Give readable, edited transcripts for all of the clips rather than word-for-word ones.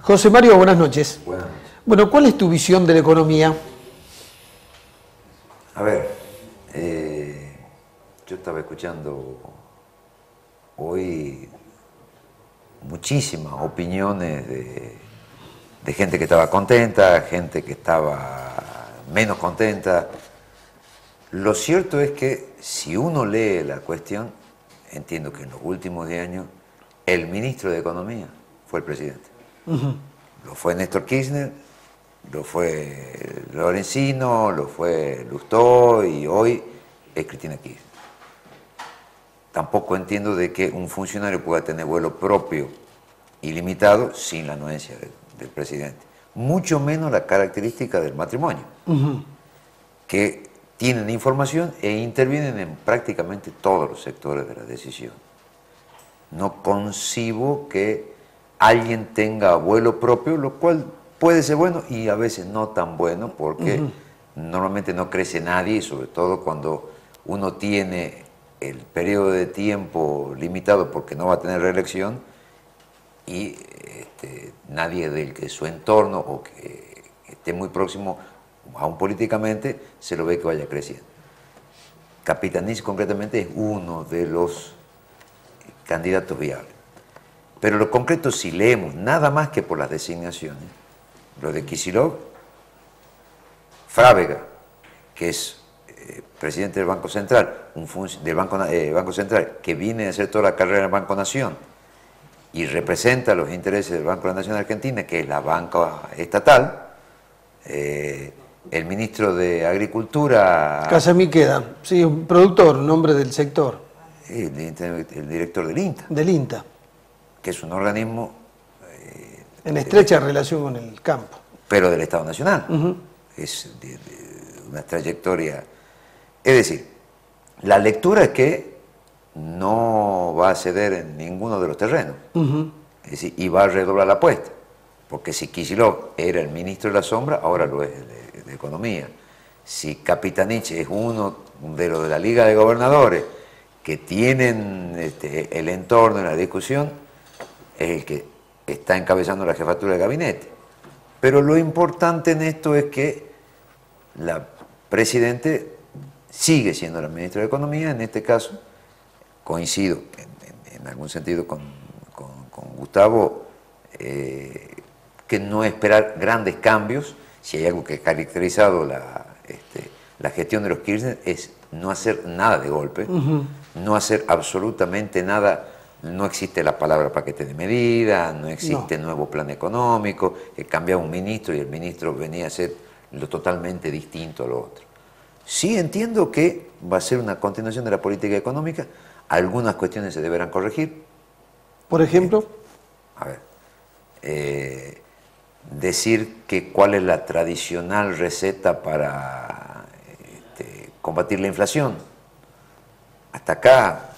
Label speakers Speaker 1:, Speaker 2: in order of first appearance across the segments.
Speaker 1: José Mario, buenas noches.
Speaker 2: Buenas noches.
Speaker 1: Bueno, ¿cuál es tu visión de la economía?
Speaker 2: A ver, yo estaba escuchando hoy muchísimas opiniones de gente que estaba contenta, gente que estaba menos contenta. Lo cierto es que si uno lee la cuestión, entiendo que en los últimos 10 años el ministro de Economía fue el presidente. Lo fue Néstor Kirchner, lo fue Lorenzino, lo fue Lustó y hoy es Cristina Kirchner. Tampoco entiendo de que un funcionario pueda tener vuelo propio ilimitado sin la anuencia del presidente. Mucho menos la característica del matrimonio, que tienen información e intervienen en prácticamente todos los sectores de la decisión. No concibo que alguien tenga vuelo propio, lo cual puede ser bueno y a veces no tan bueno, porque normalmente no crece nadie, sobre todo cuando uno tiene el periodo de tiempo limitado porque no va a tener reelección y nadie de su entorno o que esté muy próximo, aún políticamente, se lo ve que vaya creciendo. Capitanich concretamente es uno de los candidatos viables. Pero lo concreto, si leemos nada más que por las designaciones, lo de Kicillof, Frávega, que es presidente del Banco Central, del Banco Central, que viene a hacer toda la carrera del Banco Nación y representa los intereses del Banco de la Nación Argentina, que es la banca estatal, el ministro de Agricultura...
Speaker 1: Casamí-Queda, sí, un productor, nombre del sector.
Speaker 2: El director del INTA.
Speaker 1: Del INTA.
Speaker 2: Que es un organismo...
Speaker 1: en estrecha relación con el campo.
Speaker 2: Pero del Estado Nacional. Es de una trayectoria... Es decir, la lectura es que no va a ceder en ninguno de los terrenos. Es decir, y va a redoblar la apuesta. Porque si Kicillof era el ministro de la sombra, ahora lo es de Economía. Si Capitanich es uno de los de la Liga de Gobernadores que tienen el entorno en la discusión, es el que está encabezando la jefatura de gabinete. Pero lo importante en esto es que la Presidente sigue siendo la ministra de Economía. En este caso, coincido en algún sentido con Gustavo, que no esperar grandes cambios. Si hay algo que ha caracterizado la gestión de los Kirchner es no hacer nada de golpe, no hacer absolutamente nada. No existe la palabra paquete de medidas, no existe nuevo plan económico, que cambiaba un ministro y el ministro venía a ser lo totalmente distinto a lo otro. Sí entiendo que va a ser una continuación de la política económica, algunas cuestiones se deberán corregir.
Speaker 1: Por ejemplo,
Speaker 2: a ver, decir que cuál es la tradicional receta para combatir la inflación. Hasta acá,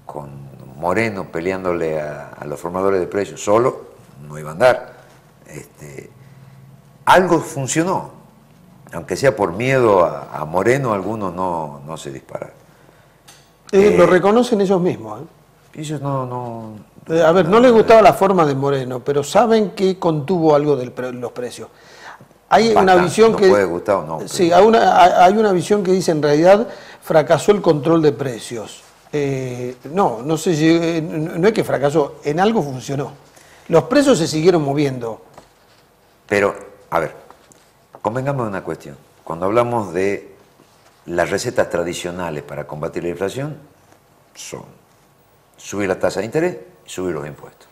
Speaker 2: con Moreno peleándole a los formadores de precios solo, no iba a andar. Algo funcionó, aunque sea por miedo a Moreno, algunos no se dispararon.
Speaker 1: lo reconocen ellos mismos.
Speaker 2: Ellos no
Speaker 1: a ver, no les gustaba la forma de Moreno, pero saben que contuvo algo de los precios. Hay una visión que...
Speaker 2: puede gustar o no.
Speaker 1: Sí, hay una visión que dice en realidad fracasó el control de precios. No es que fracasó, en algo funcionó. Los precios se siguieron moviendo.
Speaker 2: Pero, a ver, convengamos en una cuestión. Cuando hablamos de las recetas tradicionales para combatir la inflación, son subir la tasa de interés y subir los impuestos.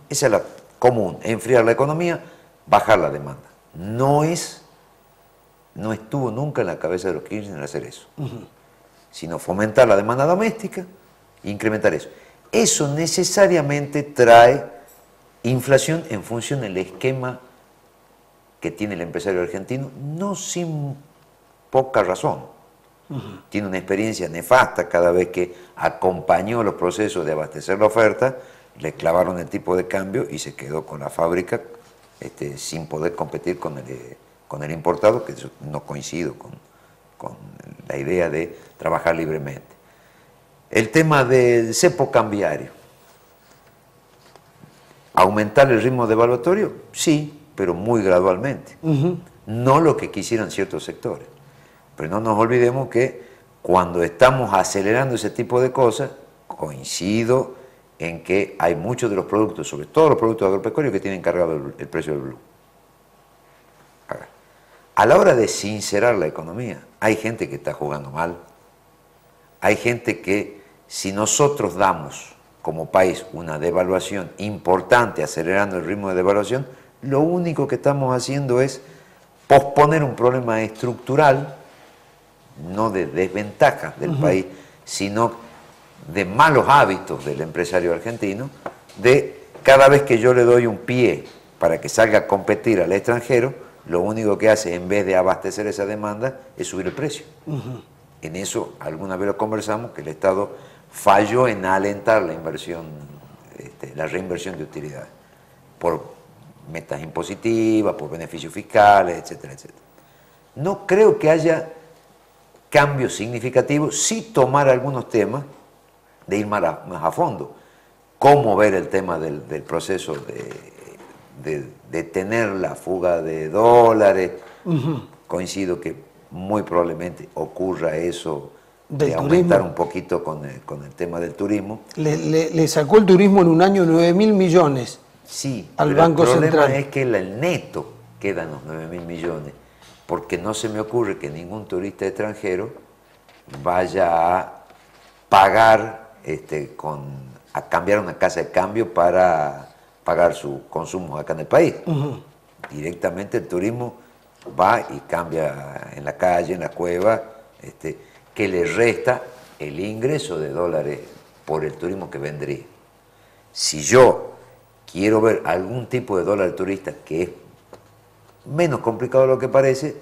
Speaker 2: Esa es la común, enfriar la economía, bajar la demanda. No estuvo nunca en la cabeza de los Kirchner hacer eso, sino fomentar la demanda doméstica e incrementar eso. Eso necesariamente trae inflación en función del esquema que tiene el empresario argentino, no sin poca razón. Tiene una experiencia nefasta cada vez que acompañó los procesos de abastecer la oferta, le clavaron el tipo de cambio y se quedó con la fábrica sin poder competir con el importado, que eso no coincido con la idea de trabajar libremente. El tema del cepo cambiario. ¿Aumentar el ritmo devaluatorio? Sí, pero muy gradualmente. No lo que quisieran ciertos sectores. Pero no nos olvidemos que cuando estamos acelerando ese tipo de cosas, coincido en que hay muchos de los productos, sobre todo los productos agropecuarios, que tienen cargado el precio del blue. A la hora de sincerar la economía, hay gente que está jugando mal. Hay gente que, si nosotros damos como país una devaluación importante, acelerando el ritmo de devaluación, lo único que estamos haciendo es posponer un problema estructural, no de desventaja del país, sino de malos hábitos del empresario argentino, de cada vez que yo le doy un pie para que salga a competir al extranjero, lo único que hace, en vez de abastecer esa demanda, es subir el precio. En eso, alguna vez lo conversamos, que el Estado falló en alentar la inversión, la reinversión de utilidades, por metas impositivas, por beneficios fiscales, etcétera, etcétera. No creo que haya cambios significativos, sí tomar algunos temas, de ir más a fondo. Cómo ver el tema del proceso de tener la fuga de dólares. Coincido que muy probablemente ocurra eso, de aumentar un poquito con el tema del turismo.
Speaker 1: Le sacó el turismo en un año 9.000 millones.
Speaker 2: Sí,
Speaker 1: al
Speaker 2: pero
Speaker 1: Banco Central.
Speaker 2: El problema es que el neto queda en los 9.000 millones, porque no se me ocurre que ningún turista extranjero vaya a pagar, a cambiar una casa de cambio para pagar sus consumos acá en el país. Directamente el turismo va y cambia en la calle, en la cueva, que le resta el ingreso de dólares por el turismo que vendría. Si yo quiero ver algún tipo de dólar turista, que es menos complicado de lo que parece,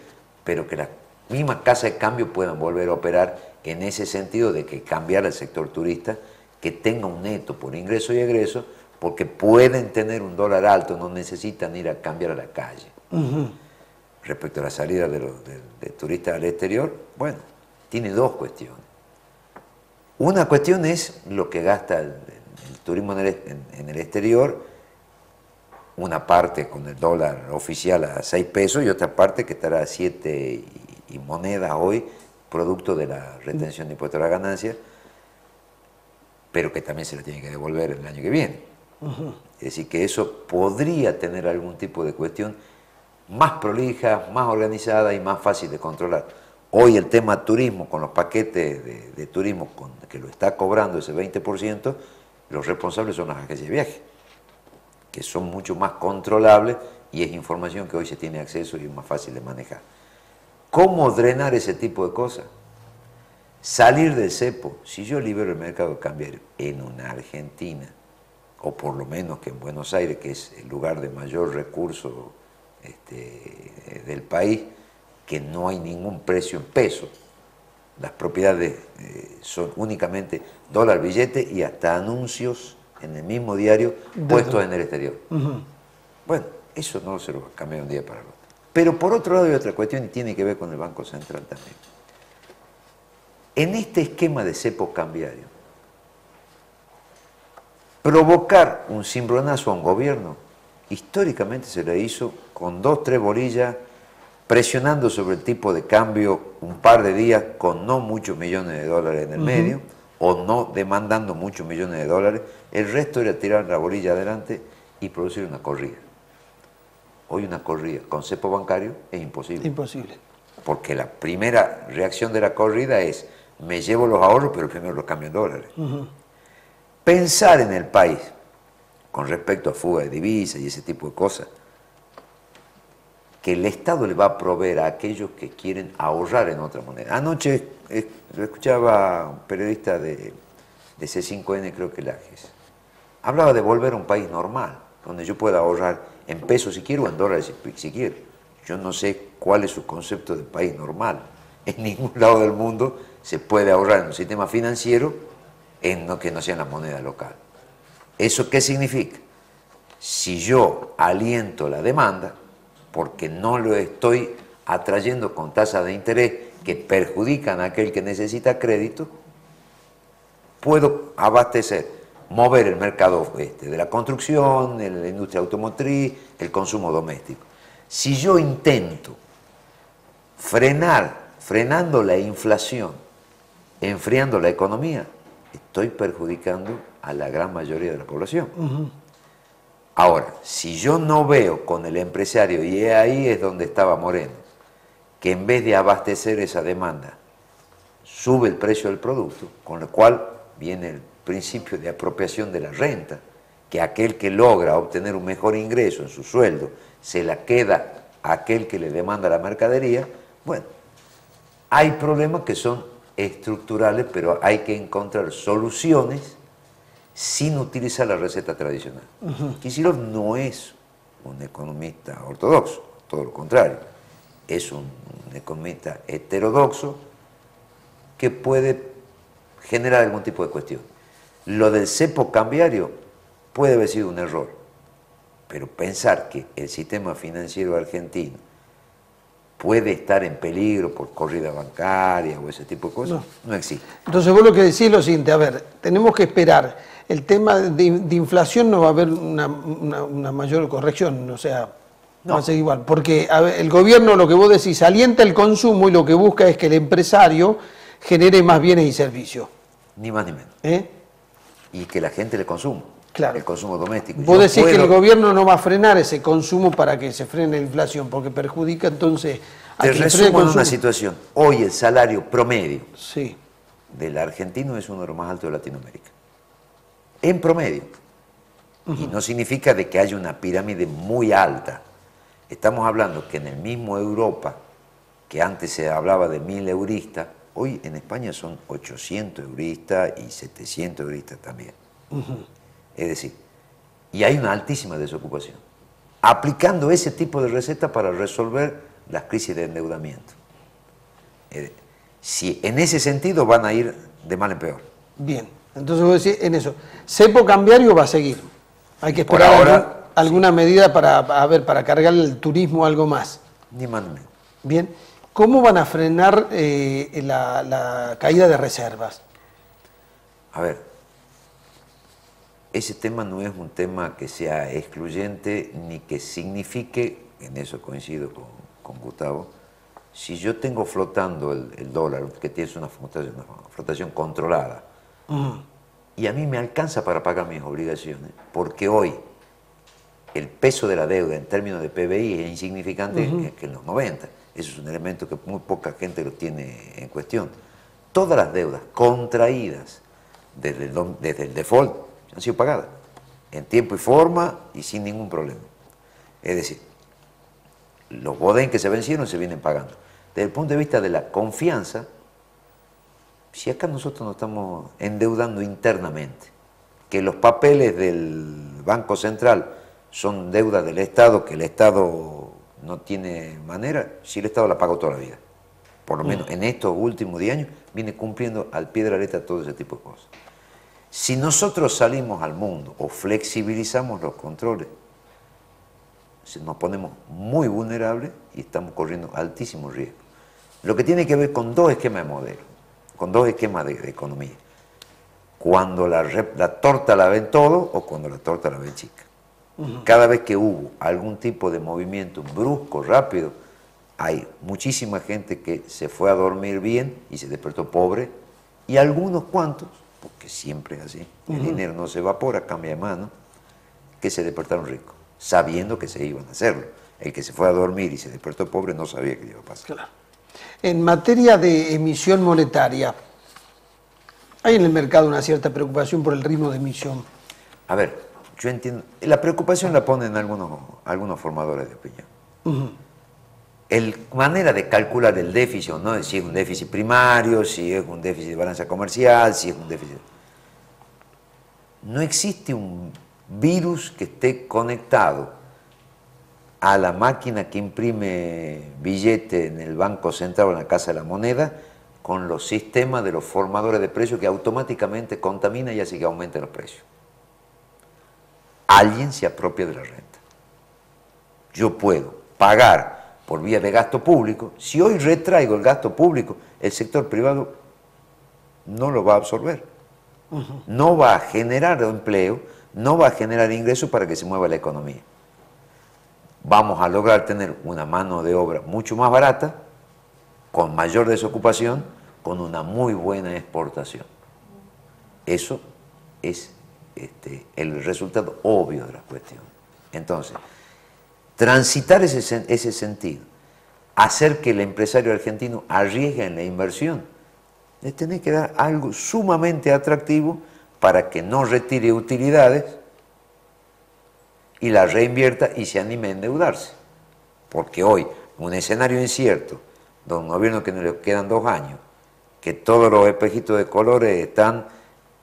Speaker 2: pero que las mismas casas de cambio puedan volver a operar en ese sentido de que cambiar el sector turista, que tenga un neto por ingreso y egreso, porque pueden tener un dólar alto, no necesitan ir a cambiar a la calle. Respecto a la salida de turistas al exterior, bueno, tiene dos cuestiones. Una cuestión es lo que gasta el turismo en el exterior, una parte con el dólar oficial a 6 pesos y otra parte que estará a 7 y monedas hoy, producto de la retención de impuestos a la ganancia, pero que también se la tiene que devolver el año que viene. Es decir, que eso podría tener algún tipo de cuestión más prolija, más organizada y más fácil de controlar. Hoy el tema turismo, con los paquetes de turismo que lo está cobrando ese 20%, los responsables son las agencias de viaje, que son mucho más controlables y es información que hoy se tiene acceso y es más fácil de manejar. ¿Cómo drenar ese tipo de cosas? Salir del cepo. Si yo libero el mercado cambiario en una Argentina, o por lo menos que en Buenos Aires, que es el lugar de mayor recurso del país, que no hay ningún precio en pesos, las propiedades son únicamente dólar, billete y hasta anuncios en el mismo diario puestos en el exterior. Bueno, eso no se lo va a cambiar un día para el otro. Pero por otro lado hay otra cuestión y tiene que ver con el Banco Central también. En este esquema de cepo cambiario, provocar un cimbronazo a un gobierno, históricamente se le hizo con 2 o 3 bolillas, presionando sobre el tipo de cambio un par de días con no muchos millones de dólares en el medio, o no demandando muchos millones de dólares. El resto era tirar la bolilla adelante y producir una corrida. Hoy una corrida con cepo bancario es imposible.
Speaker 1: Imposible.
Speaker 2: Porque la primera reacción de la corrida es, me llevo los ahorros, pero primero los cambio en dólares. Pensar en el país, con respecto a fuga de divisas y ese tipo de cosas, que el Estado le va a proveer a aquellos que quieren ahorrar en otra moneda. Anoche lo escuchaba a un periodista de C5N, creo que Lajes. Hablaba de volver a un país normal, donde yo pueda ahorrar en pesos si quiero o en dólares si quiero. Yo no sé cuál es su concepto de país normal. En ningún lado del mundo se puede ahorrar en un sistema financiero que no sea en la moneda local. ¿Eso qué significa? Si yo aliento la demanda, porque no lo estoy atrayendo con tasas de interés que perjudican a aquel que necesita crédito, puedo abastecer mover el mercado de la construcción, la industria automotriz, el consumo doméstico. Si yo intento frenando la inflación, enfriando la economía, estoy perjudicando a la gran mayoría de la población. Ahora, si yo no veo con el empresario, y ahí es donde estaba Moreno, que en vez de abastecer esa demanda, sube el precio del producto, con lo cual viene el principio de apropiación de la renta, que aquel que logra obtener un mejor ingreso en su sueldo, se la queda a aquel que le demanda la mercadería. Bueno, hay problemas que son estructurales, pero hay que encontrar soluciones sin utilizar la receta tradicional. Kicillof no es un economista ortodoxo, todo lo contrario, es un economista heterodoxo que puede generar algún tipo de cuestión. Lo del cepo cambiario puede haber sido un error, pero pensar que el sistema financiero argentino puede estar en peligro por corrida bancaria o ese tipo de cosas, no existe.
Speaker 1: Entonces vos lo que decís es lo siguiente, a ver, tenemos que esperar, el tema de inflación no va a haber una mayor corrección, o sea, no va a ser igual, porque a ver, el gobierno, lo que vos decís, alienta el consumo y lo que busca es que el empresario genere más bienes y servicios.
Speaker 2: Ni más ni menos. Y que la gente le consuma.
Speaker 1: Claro.
Speaker 2: El consumo doméstico.
Speaker 1: Vos decís que el gobierno no va a frenar ese consumo para que se frene la inflación, porque perjudica entonces a
Speaker 2: Te
Speaker 1: quien
Speaker 2: resumo en una situación. Hoy el salario promedio
Speaker 1: sí.
Speaker 2: del argentino es uno de los más altos de Latinoamérica. En promedio. Y no significa de que haya una pirámide muy alta. Estamos hablando que en el mismo Europa, que antes se hablaba de 1000 euristas, hoy en España son 800 euristas y 700 euristas también. Es decir, y hay una altísima desocupación. Aplicando ese tipo de recetas para resolver las crisis de endeudamiento. Si en ese sentido van a ir de mal en peor.
Speaker 1: Bien, entonces vos decís en eso. ¿Cepo cambiario va a seguir? Hay que esperar ahora, alguna medida para cargar el turismo algo más.
Speaker 2: Ni más ni menos.
Speaker 1: Bien. ¿Cómo van a frenar la caída de reservas?
Speaker 2: A ver, ese tema no es un tema que sea excluyente ni que signifique, en eso coincido con Gustavo, si yo tengo flotando el dólar, que tiene una flotación controlada, y a mí me alcanza para pagar mis obligaciones, porque hoy el peso de la deuda en términos de PBI es insignificante que en los 90. Eso es un elemento que muy poca gente lo tiene en cuestión. Todas las deudas contraídas desde el default han sido pagadas en tiempo y forma y sin ningún problema. Es decir, los bodens que se vencieron se vienen pagando. Desde el punto de vista de la confianza, si acá nosotros nos estamos endeudando internamente, que los papeles del Banco Central son deuda del Estado, que el Estado no tiene manera, si el Estado la pagó toda la vida. Por lo menos en estos últimos 10 años viene cumpliendo al pie de la letra todo ese tipo de cosas. Si nosotros salimos al mundo o flexibilizamos los controles, nos ponemos muy vulnerables y estamos corriendo altísimos riesgos. Lo que tiene que ver con dos esquemas de modelo, con dos esquemas de economía. Cuando la torta la ven todo o cuando la torta la ven chica. Cada vez que hubo algún tipo de movimiento brusco, rápido, hay muchísima gente que se fue a dormir bien y se despertó pobre, y algunos cuantos, porque siempre es así, el dinero no se evapora, cambia de mano, que se despertaron ricos, sabiendo que se iban a hacerlo. El que se fue a dormir y se despertó pobre no sabía que iba a pasar.
Speaker 1: Claro. En materia de emisión monetaria, hay en el mercado una cierta preocupación por el ritmo de emisión.
Speaker 2: A ver, yo entiendo, la preocupación la ponen algunos formadores de opinión. La manera de calcular el déficit, ¿no? Si es un déficit primario, si es un déficit de balanza comercial, si es un déficit... No existe un virus que esté conectado a la máquina que imprime billete en el Banco Central o en la Casa de la Moneda con los sistemas de los formadores de precios que automáticamente contamina y hace que aumenten los precios. Alguien se apropia de la renta. Yo puedo pagar por vía de gasto público. Si hoy retraigo el gasto público, el sector privado no lo va a absorber. No va a generar empleo, no va a generar ingresos para que se mueva la economía. Vamos a lograr tener una mano de obra mucho más barata, con mayor desocupación, con una muy buena exportación. Eso es el resultado obvio de la cuestión. Entonces, transitar ese sentido, hacer que el empresario argentino arriesgue en la inversión, le tenés que dar algo sumamente atractivo para que no retire utilidades y la reinvierta y se anime a endeudarse. Porque hoy, un escenario incierto, donde un gobierno que no le quedan 2 años, que todos los espejitos de colores están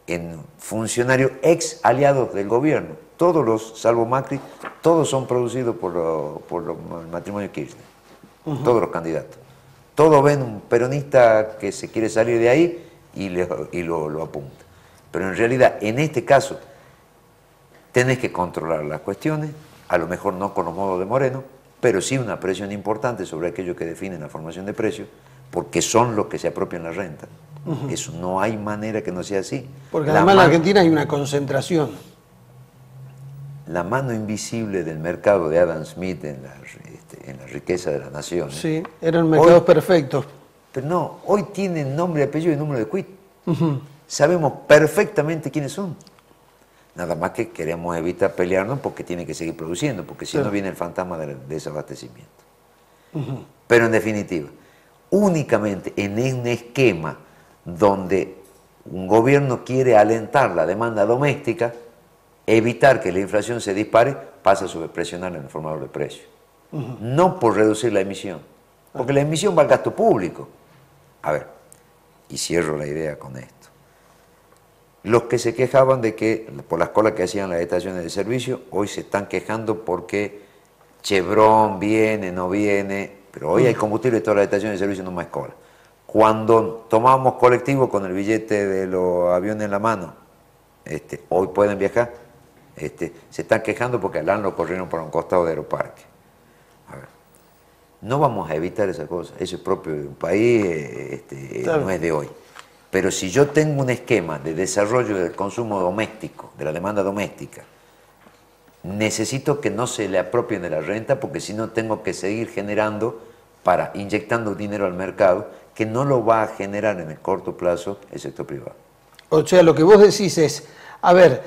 Speaker 2: en funcionarios ex aliados del gobierno, todos los, salvo Macri, todos son producidos por el matrimonio Kirchner, todos los candidatos. Todos ven un peronista que se quiere salir de ahí y lo apunta. Pero en realidad, en este caso, tenés que controlar las cuestiones, a lo mejor no con los modos de Moreno, pero sí una presión importante sobre aquellos que definen la formación de precios, porque son los que se apropian la renta. Eso no hay manera que no sea así.
Speaker 1: Porque además en la Argentina hay una concentración.
Speaker 2: La mano invisible del mercado de Adam Smith en la riqueza de la nación.
Speaker 1: Sí, eran mercados perfectos.
Speaker 2: Pero no, hoy tienen nombre, apellido y número de quit. Sabemos perfectamente quiénes son. Nada más que queremos evitar pelearnos porque tiene que seguir produciendo, porque si no viene el fantasma del desabastecimiento. Pero en definitiva, únicamente en un esquema donde un gobierno quiere alentar la demanda doméstica, evitar que la inflación se dispare, pasa a sobrepresionar en el formador de precios. No por reducir la emisión, porque la emisión va al gasto público. A ver, y cierro la idea con esto. Los que se quejaban de que, por las colas que hacían las estaciones de servicio, hoy se están quejando porque Chevron viene, no viene, pero hoy hay combustible en todas las estaciones de servicio, no más cola. Cuando tomábamos colectivo con el billete de los aviones en la mano, hoy pueden viajar, se están quejando porque al lo corrieron para un costado de Aeroparque. A ver, no vamos a evitar esa cosa, eso es propio de un país, no es de hoy. Pero si yo tengo un esquema de desarrollo del consumo doméstico, de la demanda doméstica, necesito que no se le apropien de la renta, porque si no tengo que seguir generando, inyectando dinero al mercado, que no lo va a generar en el corto plazo el sector privado.
Speaker 1: O sea, lo que vos decís es, a ver,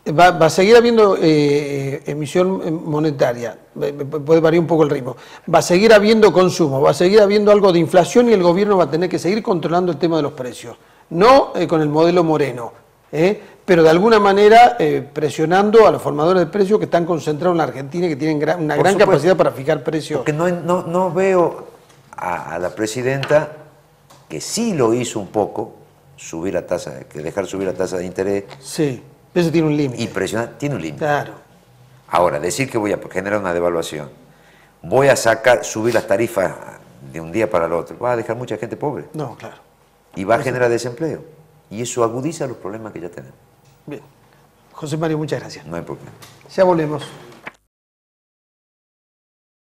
Speaker 1: va a seguir habiendo emisión monetaria, puede variar un poco el ritmo, va a seguir habiendo consumo, va a seguir habiendo algo de inflación y el gobierno va a tener que seguir controlando el tema de los precios. No con el modelo Moreno, pero de alguna manera presionando a los formadores de precios que están concentrados en la Argentina y que tienen una gran capacidad para fijar precios.
Speaker 2: Porque no veo a la presidenta, que sí lo hizo un poco, dejar subir la tasa de interés.
Speaker 1: Sí, eso tiene un límite.
Speaker 2: Y presionar, tiene un límite.
Speaker 1: Claro.
Speaker 2: Ahora, decir que voy a generar una devaluación, voy a subir las tarifas de un día para el otro, va a dejar mucha gente pobre.
Speaker 1: No, claro.
Speaker 2: Y va a generar desempleo. Y eso agudiza los problemas que ya tenemos.
Speaker 1: Bien. José Mario, muchas gracias.
Speaker 2: No hay problema.
Speaker 1: Ya volvemos.